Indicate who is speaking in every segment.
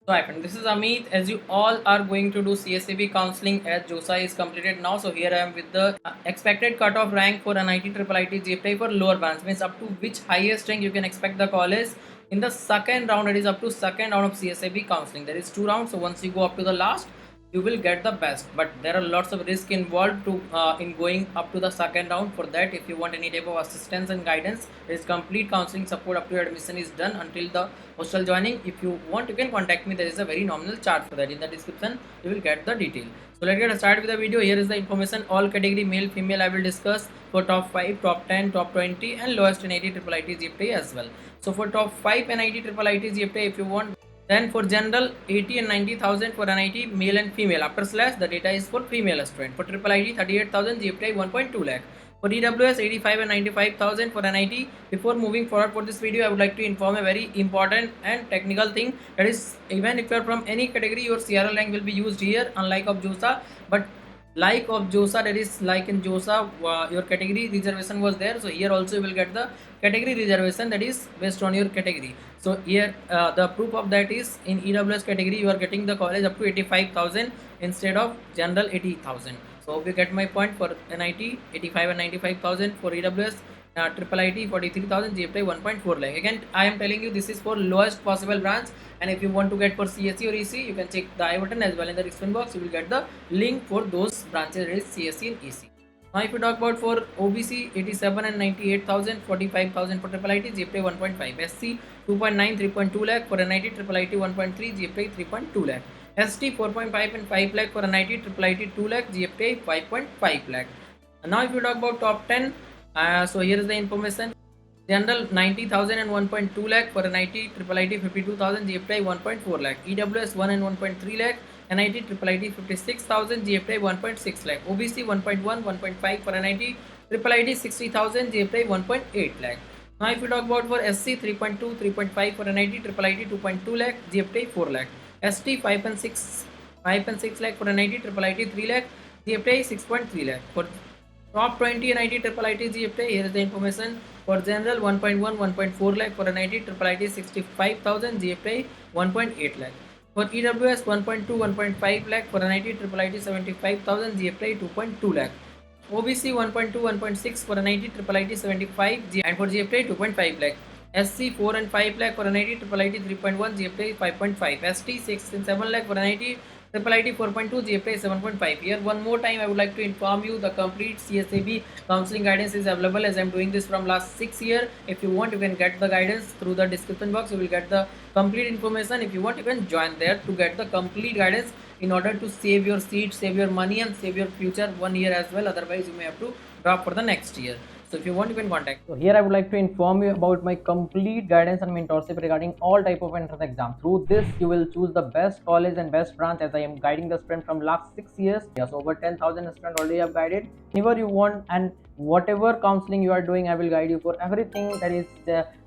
Speaker 1: So hi friend, this is Amit. As you all are going to do CSAB counseling as JOSA is completed now. So here I am with the expected cutoff rank for NIT Triple IT GFTI for lower branch, means up to which highest rank you can expect the college in the second round. It is up to second round of CSAB counseling. There is two rounds. So once you go up to the last, you will get the best, but there are lots of risk involved to in going up to the second round. For that, if you want any type of assistance and guidance, there is complete counseling support up to your admission is done until the hostel joining. If you want, you can contact me. There is a very nominal charge for that. In the description you will get the detail. So let's get started with the video. Here is the information. All category male female I will discuss for top 5, top 10, top 20 and lowest NIT triple IT GFT as well. So for top 5 NIT triple IT GFT, if you want, then for general 80 and 90,000 for NIT male and female. After slash, the data is for female student. For triple IT 38,000, GFTI 1.2 lakh. For EWS 85 and 95,000 for NIT. Before moving forward for this video, I would like to inform a very important and technical thing. That is, even if you are from any category, your CRL rank will be used here, unlike of JOSA. But like of JOSA, that is like in JOSA, your category reservation was there. So here also you will get the category reservation that is based on your category. So here the proof of that is in EWS category you are getting the college up to 85,000 instead of general 80,000. So you get my point. For NIT 85 and 95,000, for EWS triple IT 43,000, GFTI 1.4 lakh. Again I am telling you this is for lowest possible branch, and if you want to get for CSE or EC, you can check the I button as well. In the description box you will get the link for those branches, that is CSE and EC. Now if you talk about for OBC 87 and 98,000, 45,000 for triple IT, GFTI 1.5, SC 2.9, 3.2 lakh, for NIT triple IT 1.3, GFTI 3.2 lakh, ST 4.5 and 5 lakh, for NIT triple IT 2 lakh, GFTI 5.5 lakh. And now if you talk about top 10, so here is the information. General 90,000 and 1.2 lakh, for NIT triple IT 52,000, GFTI 1.4 lakh, EWS 1 and 1.3 lakh, NIT triple IT 56,000, GFTI 1.6 lakh, OBC 1.1, 1.5 for NIT triple IT 60,000, GFTI 1.8 lakh. Now if you talk about for SC 3.2, 3.5 for NIT triple IT 2.2 lakh, GFTI 4 lakh, ST 5 and 6 lakh, for NIT triple IT 3 lakh, GFTI 6.3 lakh. For top 20 NIT triple IT GFTI, here is the information. For general 1.1, 1.4 lakh, for NIT triple IT 65,000, GFTI 1.8 lakh. For EWS 1.2, 1.5 lakh, for NIT triple IT 75,000, GFTI 2.2 lakh. OBC 1.2, 1.6 for NIT triple IT 75, and for GFTI 2.5 lakh. SC 4 and 5 lakh, for NIT triple IT 3.1, GFTI 5.5. ST 6 and 7 lakh, for NIT triple IT 4.2, GFTI 7.5. Here one more time I would like to inform you, the complete CSAB counseling guidance is available, as I am doing this from last 6 years. If you want, you can get the guidance through the description box. You will get the complete information. If you want, you can join there to get the complete guidance in order to save your seat, save your money and save your future 1 year as well. Otherwise you may have to drop for the next year. So if you want, you can contact. So here I would like to inform you about my complete guidance and mentorship regarding all type of entrance exam. Through this you will choose the best college and best branch, as I am guiding the student from last 6 years. Yes, over 10,000 students already have guided. Whenever you want and whatever counseling you are doing, I will guide you for everything. That is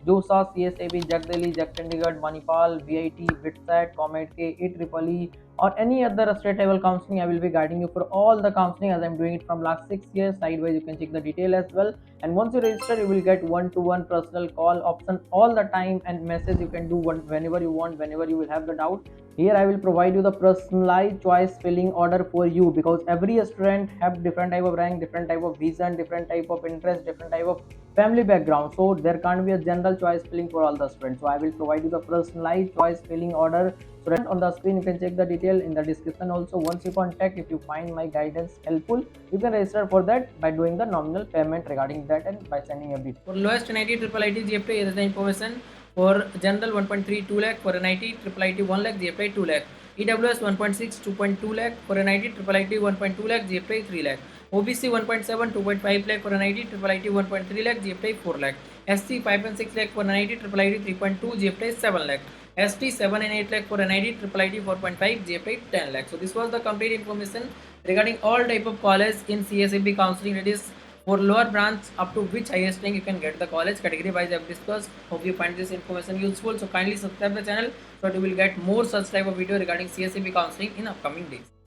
Speaker 1: JOSA, CSAB, Jagdali, Jag Chandigarh, Manipal, VIT, BITSAT, COMET, EEE, or any other state level counseling. I will be guiding you for all the counseling, as I am doing it from last 6 years. Sidewise you can check the detail as well. And once you register, you will get one-to-one personal call option all the time, and message you can do whenever you want, whenever you will have the doubt. Here I will provide you the personalized choice filling order for you, because every student have different type of rank, different type of vision, different type of interest, different type of family background. So there can't be a general choice filling for all the students. So I will provide you the personalized choice filling order. So on the screen you can check the detail, in the description also. Once you contact, if you find my guidance helpful, you can register for that by doing the nominal payment regarding that and by sending everything. For lowest NIT triple IT GFT, here is the information. For general 1.3 2 lakh, for NIT triple IT 1 lakh, GFTI 2 lakh. EWS 1.6 2.2 lakh, for NIT triple IT 1.2 lakh, GFTI 3 lakh. OBC 1.7 2.5 lakh, for NIT triple IT 1.3 lakh, GFTI 4 lakh. SC 5 and 6 lakh, for NIT triple IT 3.2, GFTI 7 lakh. ST 7 and 8 lakh, for NIT triple IT 4.5, GFTI 10 lakh. So this was the complete information regarding all type of college in CSAB counseling. It is for lower branch up to which highest rank you can get the college category wise I have discussed. Hope you find this information useful. So kindly subscribe the channel so that you will get more such type of video regarding CSAB counseling in upcoming days.